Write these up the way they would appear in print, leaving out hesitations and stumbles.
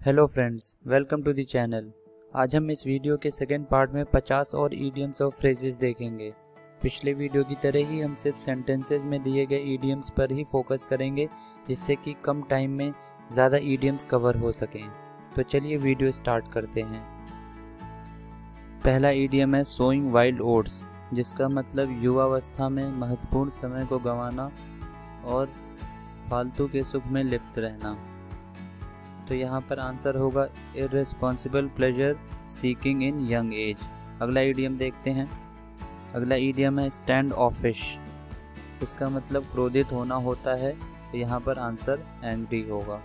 Hello friends, welcome to the channel. आज हम इस वीडियो के सेकेंड पार्ट में 50 और ईडियम्स और फ्रेजेस देखेंगे। पिछले वीडियो की तरह ही हम सिर्फ सेंटेंसेस में दिए गए ईडियम्स पर ही फोकस करेंगे, जिससे कि कम टाइम में ज़्यादा ईडियम्स कवर हो सकें। तो चलिए वीडियो स्टार्ट करते हैं। पहला ईडियम है सोइंग वाइल्ड ओट्स, जिसका मतलब युवावस्था में महत्वपूर्ण समय को गंवाना और फालतू के सुख में लिप्त रहना। तो यहाँ पर आंसर होगा इररिस्पॉन्सिबल प्लेजर सीकिंग इन यंग एज। अगला ईडियम देखते हैं। अगला ईडियम है स्टैंड ऑफिश, इसका मतलब क्रोधित होना होता है। तो यहाँ पर आंसर एंग्री होगा।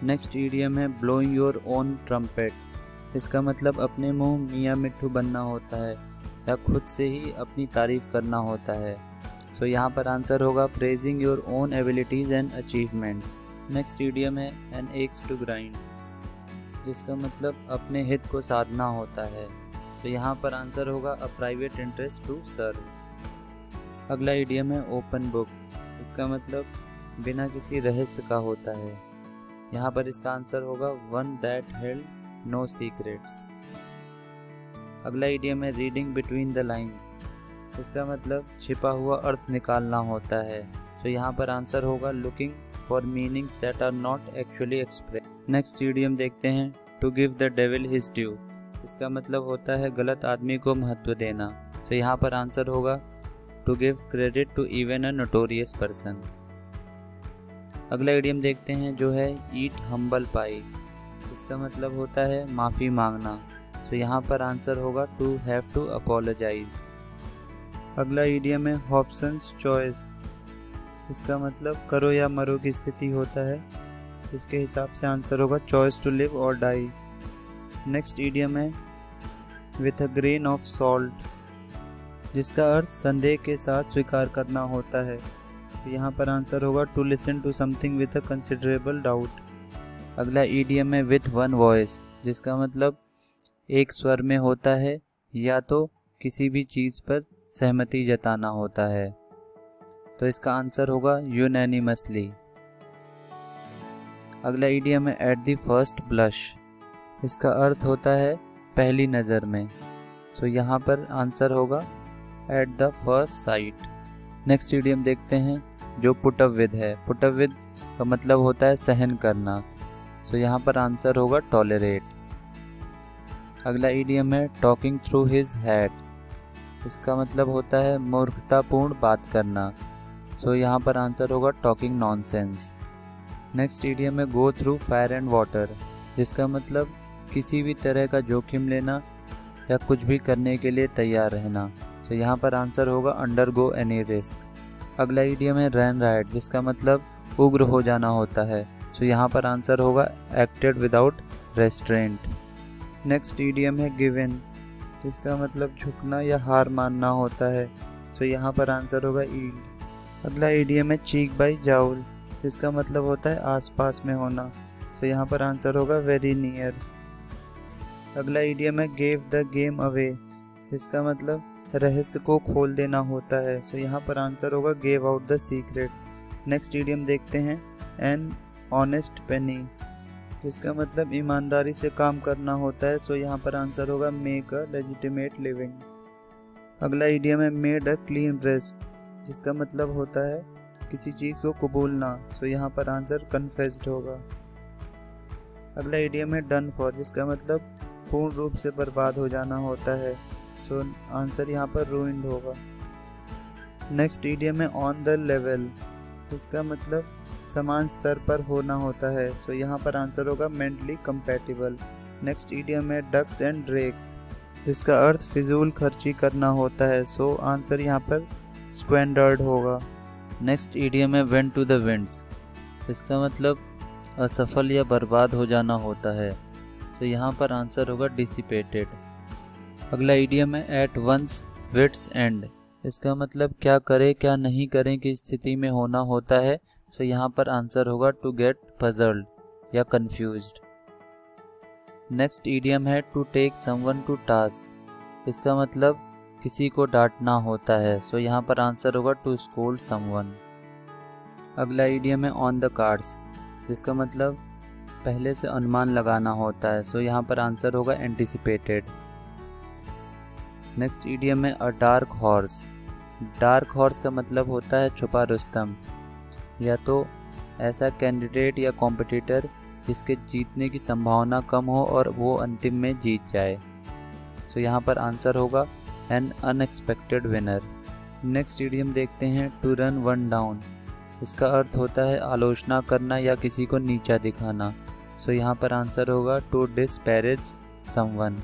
नेक्स्ट ईडियम है ब्लोइंग योर ओन ट्रम्पेट, इसका मतलब अपने मुंह मियाँ मिट्ठू बनना होता है या खुद से ही अपनी तारीफ करना होता है। सो यहाँ पर आंसर होगा praising your own abilities and achievements. Next idiom है एन एक्स टू ग्राइंड, जिसका मतलब अपने हित को साधना होता है। तो यहाँ पर आंसर होगा a private interest to serve. अगला ईडियम है ओपन बुक, इसका मतलब बिना किसी रहस्य का होता है। यहाँ पर इसका आंसर होगा one that held no secrets. अगला ईडियम है रीडिंग बिटवीन द लाइन्स, इसका मतलब छिपा हुआ अर्थ निकालना होता है। तो यहाँ पर आंसर होगा looking for meanings that are not actually expressed. Next idiom देखते हैं to give the devil his due, इसका मतलब होता है गलत आदमी को महत्व देना। तो यहाँ पर आंसर होगा to give credit to even a notorious person. अगला ईडियम देखते हैं जो है ईट हम्बल पाई, इसका मतलब होता है माफ़ी मांगना। तो यहाँ पर आंसर होगा टू हैव टू अपोलोजाइज। अगला ईडियम है हॉब्सन्स चॉइस, इसका मतलब करो या मरो की स्थिति होता है। इसके हिसाब से आंसर होगा चॉइस टू लिव और डाई। नेक्स्ट ईडियम है with a grain of salt, जिसका अर्थ संदेह के साथ स्वीकार करना होता है। तो यहाँ पर आंसर होगा to listen to something with a considerable doubt. अगला ईडियम है विथ वन वॉइस, जिसका मतलब एक स्वर में होता है या तो किसी भी चीज़ पर सहमति जताना होता है। तो इसका आंसर होगा यूनैनिमसली। अगला ईडियम है एट द फर्स्ट ब्लश, इसका अर्थ होता है पहली नज़र में। सो यहाँ पर आंसर होगा at the first sight. Next idiom देखते हैं जो पुट अप विद है। पुट अप विद का मतलब होता है सहन करना। सो यहाँ पर आंसर होगा टॉलरेट। अगला ईडियम है टॉकिंग थ्रू हिज हेड, इसका मतलब होता है मूर्खतापूर्ण बात करना। सो यहाँ पर आंसर होगा टॉकिंग नॉनसेंस। नेक्स्ट ईडियम है go through fire and water, जिसका मतलब किसी भी तरह का जोखिम लेना या कुछ भी करने के लिए तैयार रहना। तो यहाँ पर आंसर होगा अंडरगो एनी रिस्क। अगला ईडियम है रन राइट, जिसका मतलब उग्र हो जाना होता है। तो यहाँ पर आंसर होगा acted without restaurant. Next idiom है गिवन, जिसका मतलब झुकना या हार मानना होता है। तो यहाँ पर आंसर होगा ईल्ड। अगला ईडियम है चीक बाई जाउल, जिसका मतलब होता है आसपास में होना। तो यहाँ पर आंसर होगा वेरी नियर। अगला ईडियम है गेव द गेम अवे, जिसका मतलब रहस्य को खोल देना होता है। तो यहाँ पर आंसर होगा gave out the secret. Next idiom देखते हैं एन ऑनेस्ट पेनी, जिसका मतलब ईमानदारी से काम करना होता है। सो यहाँ पर आंसर होगा मेक अ लेजिटिमेट लिविंग। अगला ईडियम है मेड अ क्लीन ब्रेस्ट, जिसका मतलब होता है किसी चीज़ को कबूलना। सो यहाँ पर आंसर कन्फेस्ड होगा। अगला ईडियम है डन फॉर, जिसका मतलब पूर्ण रूप से बर्बाद हो जाना होता है। सो आंसर यहाँ पर रूइंड होगा। नेक्स्ट ईडियम है ऑन द लेवल, इसका मतलब समान स्तर पर होना होता है। सो यहाँ पर आंसर होगा मेंटली कंपैटिबल। नेक्स्ट ईडियम है डक्स एंड ड्रेक्स, जिसका अर्थ फिजूल खर्ची करना होता है। सो आंसर यहाँ पर स्क्वेंडर्ड होगा। नेक्स्ट ईडियम है वेंट टू द विंड्स, इसका मतलब असफल या बर्बाद हो जाना होता है। तो यहाँ पर आंसर होगा डिसिपेटेड। अगला ईडियम है एट वंस विट्स एंड, इसका मतलब क्या करें क्या नहीं करें की स्थिति में होना होता है। तो यहाँ पर आंसर होगा टू गेट पजल्ड या कंफ्यूज्ड। नेक्स्ट ईडियम है to take someone to task, इसका मतलब किसी को डांटना होता है। सो यहाँ पर आंसर होगा टू स्कोल्ड समवन। अगला ईडियम है ऑन द कार्ड्स, जिसका मतलब पहले से अनुमान लगाना होता है। सो यहाँ पर आंसर होगा एंटिसिपेटेड। नेक्स्ट इडियम है अ डार्क हॉर्स। डार्क हॉर्स का मतलब होता है छुपा रुस्तम, या तो ऐसा कैंडिडेट या कॉम्पिटिटर जिसके जीतने की संभावना कम हो और वो अंतिम में जीत जाए। सो यहाँ पर आंसर होगा N unexpected winner. Next idiom देखते हैं टू रन वन डाउन। इसका अर्थ होता है आलोचना करना या किसी को नीचा दिखाना। सो यहाँ पर आंसर होगा टू डिस्पैरेज समवन।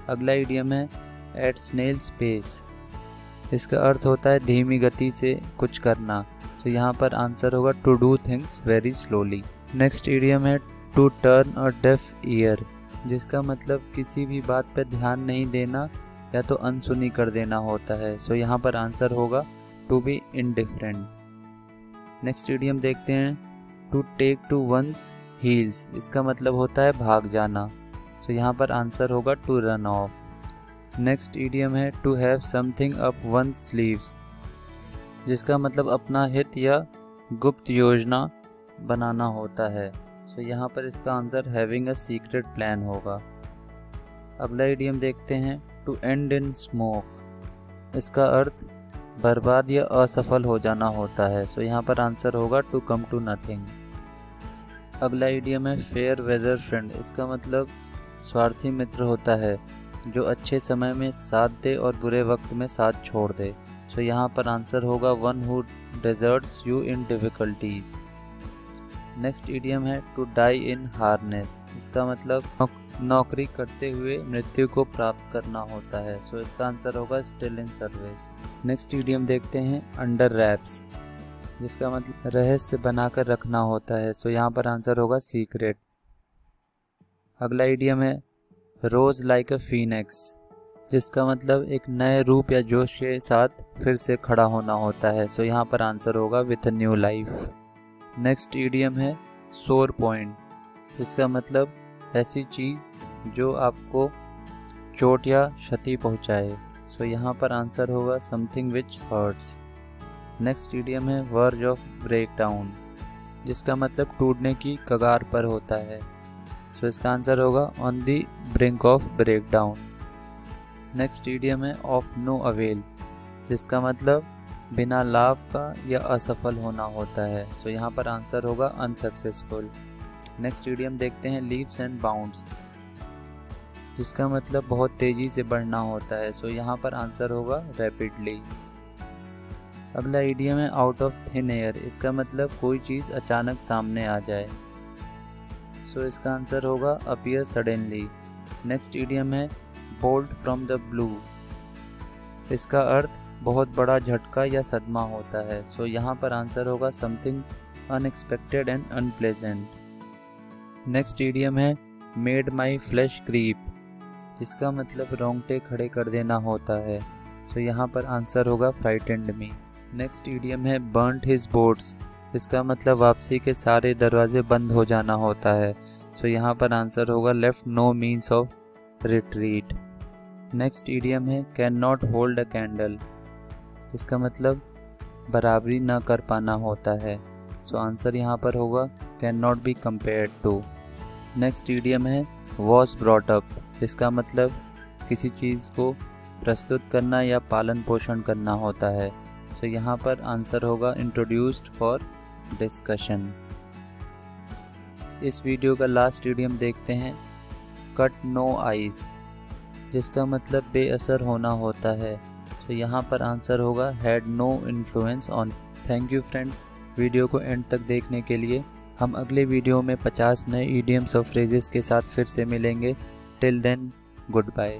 अगला इडियम है एट स्नेल स्पेस। इसका अर्थ होता है धीमी गति से कुछ करना। तो यहाँ पर आंसर होगा to do things very slowly. Next idiom है to turn a deaf ear, जिसका मतलब किसी भी बात पर ध्यान नहीं देना या तो अनसुनी कर देना होता है। सो यहाँ पर आंसर होगा to be indifferent. Next idiom देखते हैं to take to one's heels. इसका मतलब होता है भाग जाना। सो यहाँ पर आंसर होगा to run off. Next idiom है to have something up one's sleeves, जिसका मतलब अपना हित या गुप्त योजना बनाना होता है। सो यहाँ पर इसका answer having a secret plan होगा। अगला इडियम देखते हैं टू एंड इन स्मोक। इसका अर्थ बर्बाद या असफल हो जाना होता है। सो यहाँ पर आंसर होगा टू कम टू नथिंग। अगला इडियम है फेयर वेदर फ्रेंड। इसका मतलब स्वार्थी मित्र होता है जो अच्छे समय में साथ दे और बुरे वक्त में साथ छोड़ दे। सो यहाँ पर आंसर होगा one who deserts you in difficulties. Next idiom है टू डाई इन हार्नेस। इसका मतलब नौकरी करते हुए मृत्यु को प्राप्त करना होता है। सो इसका आंसर होगा still in service. Next idiom देखते हैं अंडर रैप्स, जिसका मतलब रहस्य बनाकर रखना होता है। सो यहाँ पर आंसर होगा सीक्रेट। अगला इडियम है रोज लाइक अ फीनिक्स, जिसका मतलब एक नए रूप या जोश के साथ फिर से खड़ा होना होता है। सो यहाँ पर आंसर होगा with a new life. Next idiom है सोर पॉइंट, जिसका मतलब ऐसी चीज़ जो आपको चोट या क्षति पहुँचाए। सो यहाँ पर आंसर होगा something which hurts. Next idiom है वर्ज ऑफ ब्रेक डाउन, जिसका मतलब टूटने की कगार पर होता है। सो इसका आंसर होगा on the brink of break down. Next idiom है ऑफ नो अवेल, जिसका मतलब बिना लाभ का या असफल होना होता है। सो यहाँ पर आंसर होगा अनसक्सेसफुल। नेक्स्ट इडियम देखते हैं लीप्स एंड बाउंड्स, जिसका मतलब बहुत तेज़ी से बढ़ना होता है। सो यहाँ पर आंसर होगा रैपिडली। अगला इडियम है आउट ऑफ थिन एयर। इसका मतलब कोई चीज़ अचानक सामने आ जाए। सो इसका आंसर होगा अपीयर सडनली। नेक्स्ट इडियम है बोल्ट फ्रॉम द ब्लू। इसका अर्थ बहुत बड़ा झटका या सदमा होता है। सो यहाँ पर आंसर होगा something unexpected and unpleasant. Next idiom है मेड माई फ्लैश क्रीप, जिसका मतलब रोंगटे खड़े कर देना होता है। सो यहाँ पर आंसर होगा फ्राइटेंड मी। नेक्स्ट इडियम है बर्न्ट हिज बोट्स। इसका मतलब वापसी के सारे दरवाजे बंद हो जाना होता है। सो यहाँ पर आंसर होगा left no means of retreat. Next idiom है can not hold a candle, जिसका मतलब बराबरी ना कर पाना होता है। सो आंसर यहाँ पर होगा can not be compared to. Next idiom है वॉज ब्रॉट अप, जिसका मतलब किसी चीज़ को प्रस्तुत करना या पालन पोषण करना होता है। सो यहाँ पर आंसर होगा इंट्रोड्यूस्ड फॉर डिस्कशन। इस वीडियो का लास्ट इडियम देखते हैं कट नो आइस, जिसका मतलब बेअसर होना होता है। तो यहाँ पर आंसर होगा had no influence on. Thank you friends, video को एंड तक देखने के लिए। हम अगले वीडियो में 50 नए इडियम्स और फ्रेजेस के साथ फिर से मिलेंगे। Till then good bye.